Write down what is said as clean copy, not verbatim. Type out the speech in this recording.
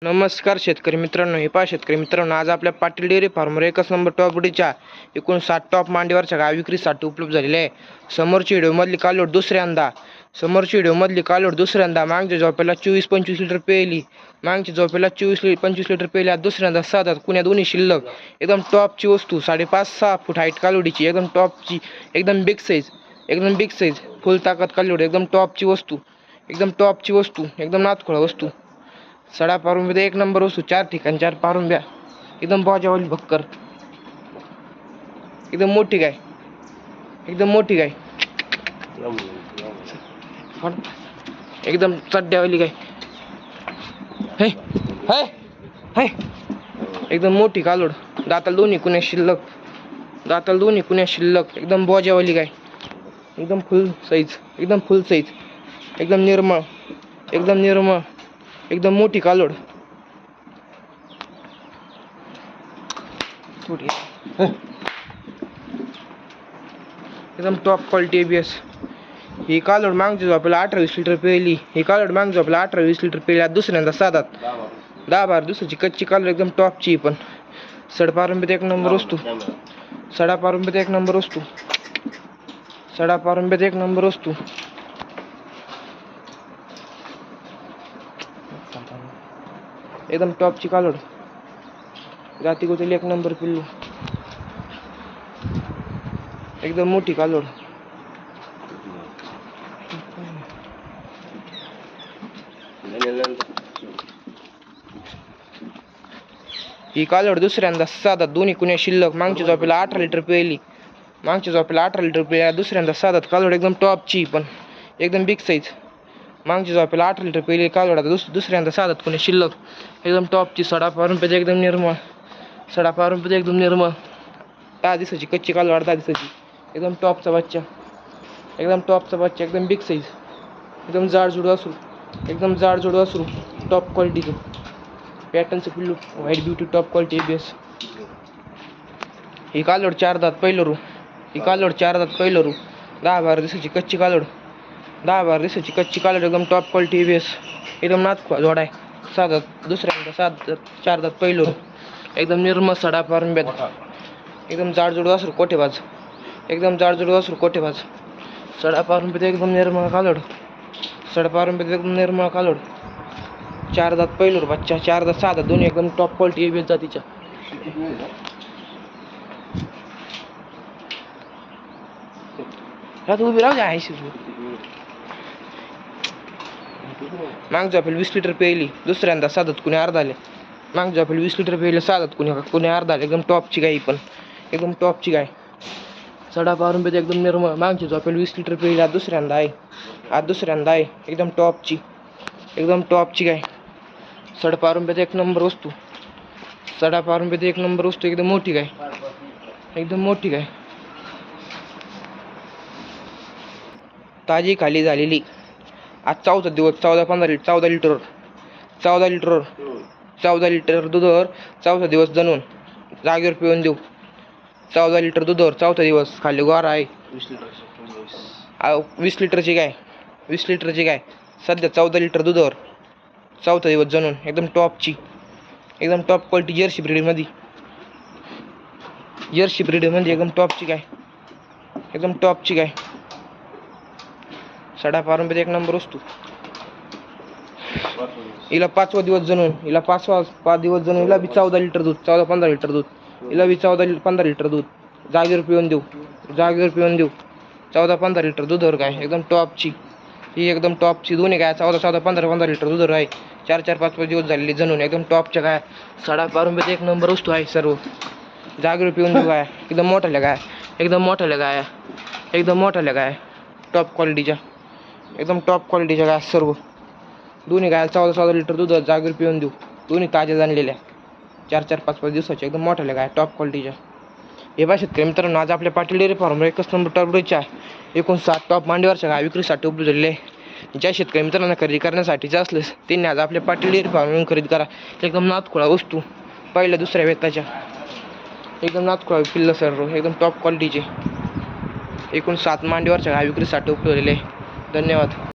नमस्कार शेतकरी मित्रांनो, हे पहा शेतकरी मित्रांनो, आज आपल्या पाटील डेअरी फार्मवर एकच नंबर टॉप ब्रीडच्या एकूण 7 टॉप मांडीवरच्या गाय विक्रीसाठी उपलब्ध झालेले आहे. समोरची व्हिडिओमधली कालोड दुसऱ्यांदा मागच्या झोपेला 24-25 लिटर पेली, मागच्या झोपेला 24-25 लिटर पेली. आज दुसऱ्यांदा 7 कुण्या दोन्ही शिल्लक. एकदम टॉपची वस्तू, 5.5-6 फूट हाईट कालोडीची, एकदम टॉपची, एकदम बिग साईज, फुल ताकद कालोड, एकदम टॉपची वस्तू, एकदम नातखोळा वस्तू. सडा पारुंब्या एक नंबर वस्तू, 4 ठिकाणी 4 पारुंब्या, एकदम बाजावाली भक्कर, एकदम मोठी गाय, एकदम चड्ड्यावाली गाय, एकदम मोठी कालोड, दाताल दोन्ही कुण्या शिल्लक, एकदम बाजावाली गाय, एकदम फुल साईज, एकदम निर्मळ, एकदम मोठी कालोड. एकदम टॉप क्वालिटी ABS. ही कालोड मागच्या झोपेला 18-20 लिटर पेली, आज दुसऱ्यांदा 7 10-12 दिवसाची कच्ची कालोड, एकदम टॉपची. पण सडपारंब्यात एक नंबर वस्तू, एकदम टॉपची कालोड, जाती गोतीला एक नंबर पिल्लू, एकदम मोठी कालोड. ही कालोड दुसऱ्यांदा 7 दोन्ही कुण्या शिल्लक, मागच्या झोपेला 18 लिटर पेली, दुसऱ्यांदा 7 कालोड, एकदम टॉपची. पण एकदम बिग साईज, मागच्या झोपेला 18 लिटर पेली कालोड, दुसऱ्यांदा 7 कुण्या शिल्लक, एकदम टॉपची. सडा पारुंब्यात एकदम निर्मळ, 10 दिवसाची कच्ची कालोड, 10 दिवसाची, एकदम टॉपचा बच्चा, एकदम बिग साईज, एकदम जाडजूड वासरू, टॉप क्वालिटीचं पॅटर्नचं पिल्लू, white beauty, top quality ABS. ही कालोड 4 दात पहिलं रू, 10-12 दिवसाची कच्ची कालोड, एकदम टॉप क्वालिटी ABS, एकदम नातखोळा जोडा आहे. 7 दात दुसऱ्यांदा, 4 दात पहिलं रू, एकदम निर्मळ सडा पारुंब्यात, एकदम जाडजूड वासरू कोठेबाज, सडा पारुंब्यात एकदम निर्मळ कालोड, 4 दात पहिलं रू बच्चा, 4 दात 6 दात दोन्ही, एकदम टॉप क्वालिटी ABS जातीच्या. उभी राहू द्या. मागच्या झोपेला 20 लिटर पेली, दुसऱ्यांदा 7 कुणी अर्धा आले, मागच्या झोपेला 20 लिटर पेली, 7 कुणी अर्धा आले, एकदम टॉपची गाय. पण एकदम टॉपची गाय, सडा पारुंब्यात एकदम निर्मळ, मागच्या झोपेला 20 लिटर पेली, आज दुसऱ्यांदा आहे, एकदम टॉपची गाय. सडा पारुंब्यात एक नंबर वस्तू, एकदम मोठी गाय, ताजी खाली झालेली. आज 14 दिवस, 14 लिटर दुधावर 14 दिवस जणून जागेवर पिऊन देऊ. 14 लिटर दुधावर 14 दिवस खाली गोरा आहे. 20 लिटरची गाय, सध्या 14 लिटर दुधावर 14 दिवस जणून, एकदम टॉपची, एकदम टॉप क्वालिटी जर्सी ब्रीडमध्ये, एकदम टॉपची गाय, सडा पारुंब्यात एक नंबर वस्तू. हिला 5 दिवस जणून, हिला बी 14 लिटर दूध, 14-15 लिटर दूध, बी 14-15 लिटर दूध जागेवर पिऊन देऊ. 14-15 लिटर दुधावर गाय, एकदम टॉपची. ही एकदम टॉपची दोन्ही गाय 14-15 लिटर दुधावर आहे. 4-5 दिवस झालेली जणून, एकदम टॉपच्या गाय. सडा पारुंब्यात एक नंबर वस्तू आहे. सर्व जागेवर पिऊन देऊ गाय, एकदम मोठ्या गाय, टॉप क्वालिटीच्या, गाय. सर्व दोन्ही गाय 14 लिटर दूध जागेवर पिऊन देऊ, दोन्ही ताज्या जाणलेल्या, 4-5 दिवसाच्या, एकदम मोठ्या गाय, टॉप क्वालिटीच्या. हे बा शेतकरी मित्रांनो, आज आपल्या पाटील डेअरी फार्मवर एकच नंबर टॉप ब्रीडच्या एकूण 7 टॉप मांडीवरच्या गाय विक्रीसाठी उपलब्ध झालेले आहे. ज्या शेतकरी मित्रांना खरेदी करण्यासाठीचे असलेस त्यांनी आज आपल्या पाटील डेअरी फार्मवरून खरेदी करा. एकदम नातखोळा वस्तू, पहिल्या दुसऱ्या वेताच्या, एकदम नातखोळा पिल्लं सर्व, एकदम टॉप क्वालिटीचे. एकूण 7 मांडीवरच्या गाय विक्रीसाठी उपलब्ध झालेले आहे. धन्यवाद.